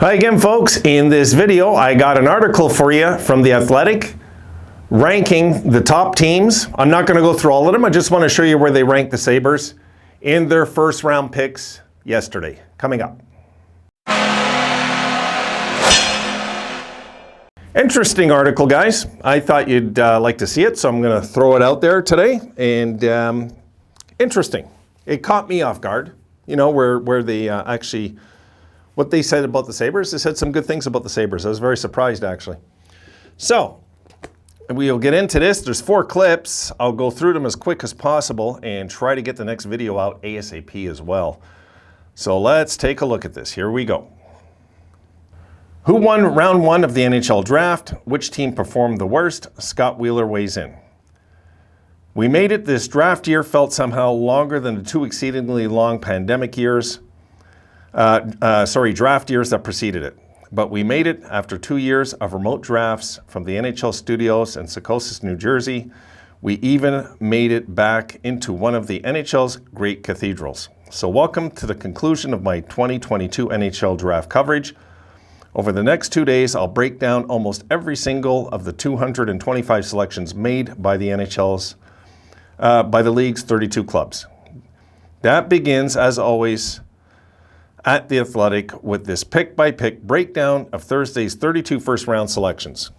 Hi again, folks. In this video, I got an article for you from The Athletic ranking the top teams. I'm not going to go through all of them. I just want to show you where they ranked the Sabres in their first round picks yesterday. Coming up. Interesting article, guys. I thought you'd like to see it, so I'm going to throw it out there today. And interesting. It caught me off guard. You know, where they actually... What they said about the Sabres, they said some good things about the Sabres. I was very surprised, actually. So, we'll get into this. There's 4 clips. I'll go through them as quick as possible and try to get the next video out ASAP as well. So let's take a look at this. Here we go. Who won round 1 of the NHL draft? Which team performed the worst? Scott Wheeler weighs in. We made it. This draft year felt somehow longer than the 2 exceedingly long pandemic years. Draft years that preceded it. But we made it after 2 years of remote drafts from the NHL studios in Secaucus, New Jersey. We even made it back into one of the NHL's great cathedrals. So welcome to the conclusion of my 2022 NHL draft coverage. Over the next 2 days, I'll break down almost every single of the 225 selections made by the NHL's, by the league's 32 clubs. That begins, as always, at The Athletic with this pick-by-pick breakdown of Thursday's 32 first-round selections.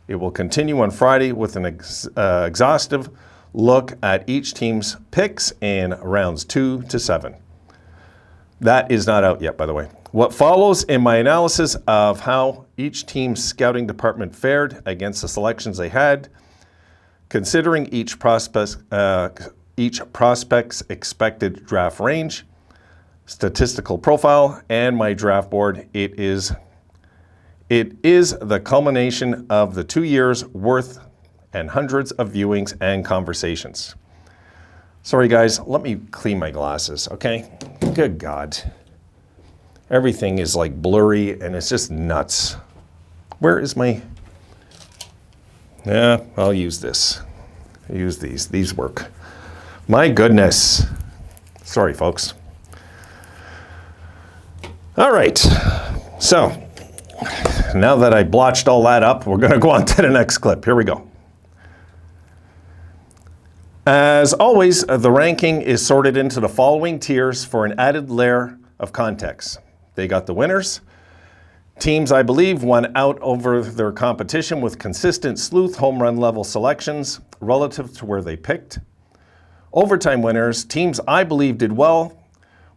It will continue on Friday with an exhaustive look at each team's picks in rounds 2 to 7. That is not out yet, by the way. What follows in my analysis of how each team's scouting department fared against the selections they had, considering each prospect's expected draft range, statistical profile, and my draft board. It is the culmination of the 2 years worth and hundreds of viewings and conversations. Sorry guys, let me clean my glasses, okay? Good God. Everything is like blurry and it's just nuts. Where is my... Yeah, I'll use this. Use these. These work. My goodness. Sorry, folks. All right, so now that I blotched all that up, we're going to go on to the next clip. Here we go. As always, the ranking is sorted into the following tiers for an added layer of context. They got the winners. Teams, I believe, won out over their competition with consistent sleuth home run level selections relative to where they picked. Overtime winners, teams I believe did well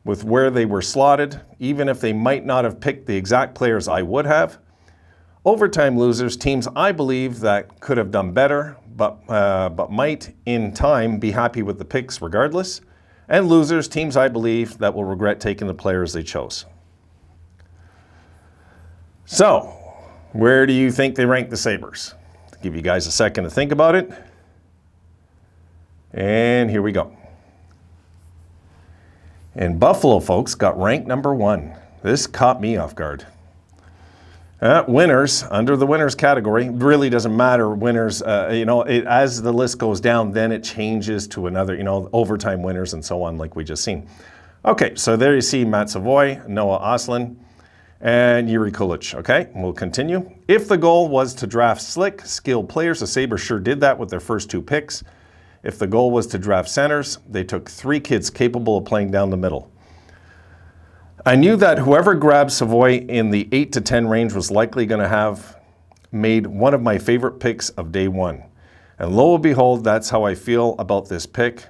with where they were slotted, even if they might not have picked the exact players I would have. Overtime losers, teams I believe that could have done better, but might in time be happy with the picks regardless. And losers, teams I believe that will regret taking the players they chose. So, where do you think they ranked the Sabres? I'll give you guys a second to think about it. And here we go. And Buffalo, folks, got ranked number 1. This caught me off guard. Winners, under the winners category, really doesn't matter. Winners, as the list goes down, then it changes to another, overtime winners and so on, like we just seen. Okay, so there you see Matt Savoy, Noah Ostlund, and Yuri Kulich. Okay, we'll continue. If the goal was to draft slick, skilled players, the Sabres sure did that with their first 2 picks. If the goal was to draft centers, they took 3 kids capable of playing down the middle. I knew that whoever grabbed Savoy in the 8 to 10 range was likely going to have made one of my favorite picks of day 1. And lo and behold, that's how I feel about this pick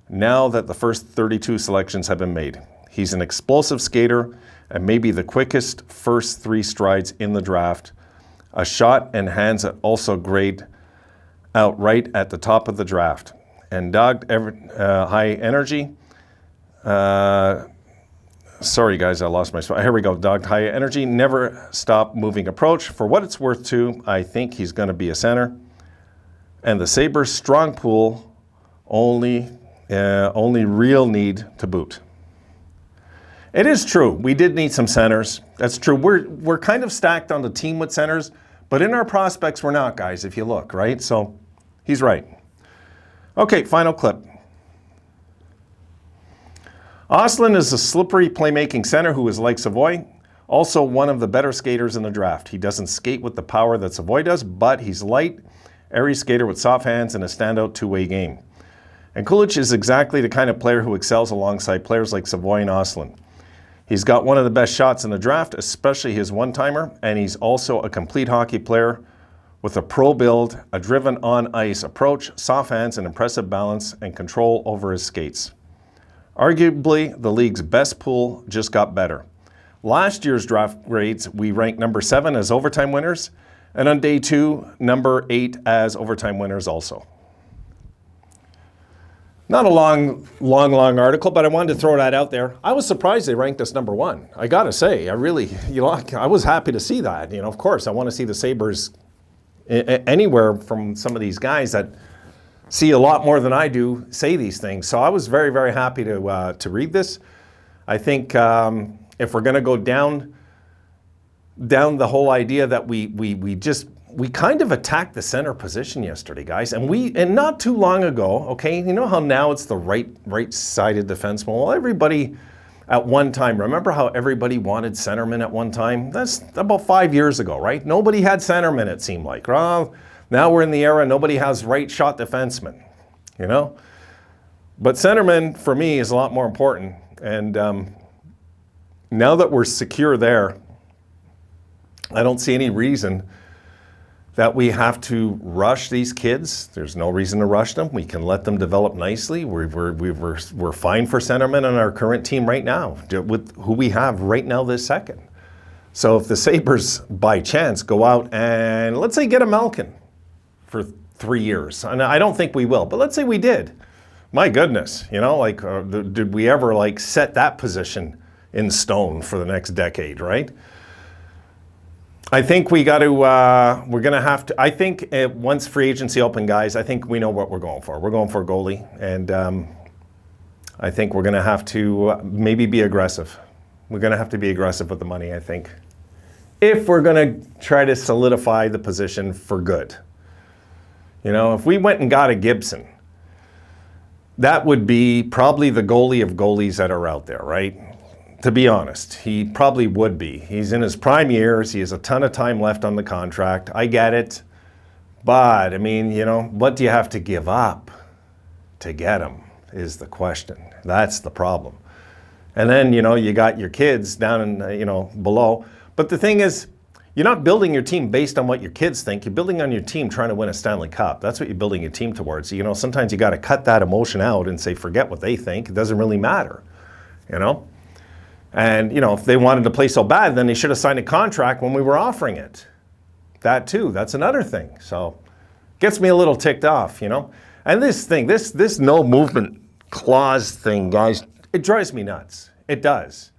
now that the first 32 selections have been made. He's an explosive skater and maybe the quickest first 3 strides in the draft. A shot and hands that also grade out right at the top of the draft. And dogged high energy. Sorry guys, I lost my spot. Here we go. Dogged high energy, never stop moving approach. For what it's worth too, I think he's going to be a center. And the Sabres' strong pool only real need to boot. It is true. We did need some centers. That's true. We're kind of stacked on the team with centers. But in our prospects, we're not, guys, if you look, right? So he's right. Okay, final clip. Ostlund is a slippery playmaking center who is like Savoy, Also one of the better skaters in the draft. He doesn't skate with the power that Savoy does, but he's light, airy skater with soft hands and a standout two-way game. And Kulich is exactly the kind of player who excels alongside players like Savoy and Ostlund. He's got one of the best shots in the draft, especially his one-timer, and he's also a complete hockey player with a pro build, a driven on-ice approach, soft hands, and impressive balance and control over his skates. Arguably, the league's best pool just got better. Last year's draft grades, we ranked number 7 as overtime winners, and on day 2, number 8 as overtime winners also. Not a long article, but I wanted to throw that out there. I was surprised they ranked us number 1. I gotta say, I was happy to see that. Of course, I want to see the Sabres anywhere from some of these guys that see a lot more than I do say these things. So I was very, very happy to read this. I think if we're gonna go down the whole idea that we kind of attacked the center position yesterday, guys, and not too long ago, okay, you know how now it's the right-sided defenseman? Well, everybody at one time, remember how everybody wanted centermen at one time? That's about 5 years ago, right? Nobody had centermen, it seemed like. Well, now we're in the era, nobody has right-shot defensemen, But centerman, for me, is a lot more important. And now that we're secure there, I don't see any reason that we have to rush these kids. There's no reason to rush them. We can let them develop nicely. We're fine for centermen on our current team right now, with who we have right now this second. So if the Sabres, by chance, go out and, let's say, get a Malkin for 3 years, and I don't think we will, but let's say we did. My goodness, did we ever, set that position in stone for the next decade, right? I think we're going to have to, I think once free agency open, guys, I think we know what we're going for. We're going for a goalie, and I think we're going to have to maybe be aggressive. We're going to have to be aggressive with the money, I think, if we're going to try to solidify the position for good. If we went and got a Gibson, that would be probably the goalie of goalies that are out there, right? To be honest, he probably would be. He's in his prime years. He has a ton of time left on the contract. I get it. But, what do you have to give up to get him is the question. That's the problem. And then, you got your kids down in, below. But the thing is, you're not building your team based on what your kids think. You're building on your team trying to win a Stanley Cup. That's what you're building your team towards. Sometimes you got to cut that emotion out and say, forget what they think. It doesn't really matter, And, if they wanted to play so bad, then they should have signed a contract when we were offering it. That too, that's another thing. So, gets me a little ticked off, And this thing, this no movement clause thing, guys, it drives me nuts. It does.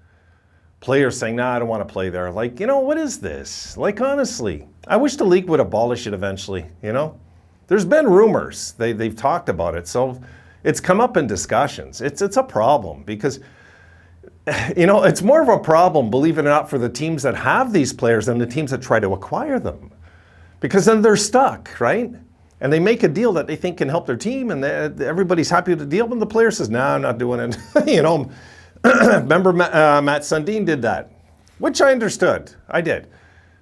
Players saying, nah, I don't want to play there. What is this? Honestly, I wish the league would abolish it eventually, There's been rumors. They've talked about it. So, it's come up in discussions. It's a problem because it's more of a problem, believe it or not, for the teams that have these players than the teams that try to acquire them. Because then they're stuck, right? And they make a deal that they think can help their team, and everybody's happy with the deal, but the player says, nah, I'm not doing it. Remember Matt Sundin did that, which I understood. I did.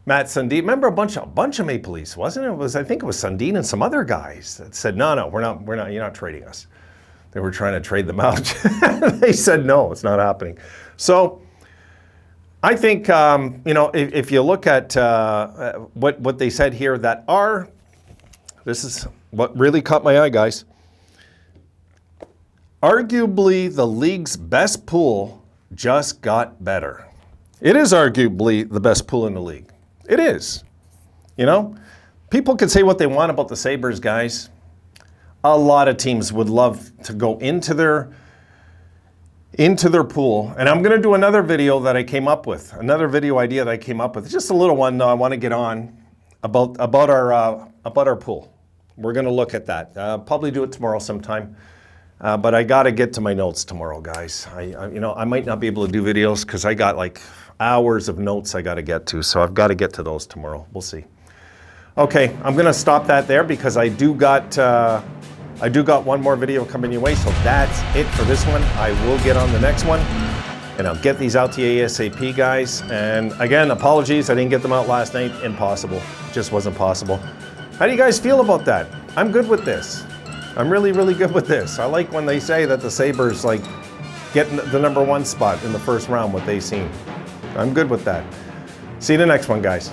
Matt Sundin, remember a bunch of Maple Leafs, wasn't it? I think it was Sundin and some other guys that said, no, we're not, you're not trading us. They were trying to trade them out. They said, no, it's not happening. So I think, if you look at what they said here, this is what really caught my eye, guys. Arguably, the league's best pool just got better. It is arguably the best pool in the league. It is. People can say what they want about the Sabres, guys. A lot of teams would love to go into their pool. And I'm going to do another video that I came up with, another video idea that I came up with. Just a little one, though, I want to get on about our pool. We're going to look at that. Probably do it tomorrow sometime. But I got to get to my notes tomorrow, guys. I might not be able to do videos because I got hours of notes I got to get to. So I've got to get to those tomorrow. We'll see. Okay, I'm going to stop that there because I do got one more video coming your way. So that's it for this one. I will get on the next one. and I'll get these out to you ASAP, guys. And again, apologies, I didn't get them out last night. Impossible. Just wasn't possible. How do you guys feel about that? I'm good with this. I'm really, really good with this. I like when they say that the Sabres like get the #1 spot in the first round, what they've seen. I'm good with that. See you in the next one, guys.